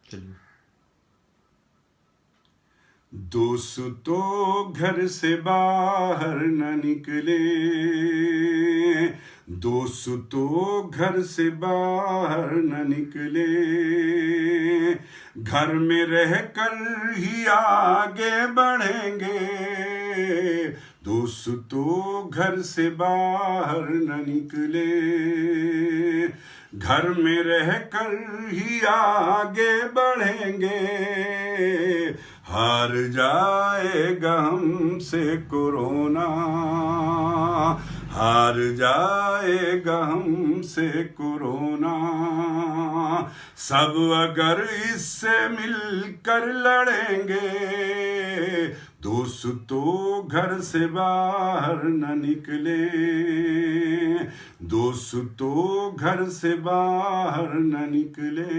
चलिए। दोस्तों घर से बाहर न निकले, दोस्तों घर से बाहर न निकले, घर में रहकर ही आगे बढ़ेंगे। दोस्तों घर से बाहर न निकले, घर में रहकर ही आगे बढ़ेंगे। हार जाएगा हमसे कोरोना, हार जाएगा हमसे कोरोना। सब अगर इससे मिलकर लड़ेंगे, दोस्तों घर से बाहर न निकले, दोस्तों घर से बाहर न निकले।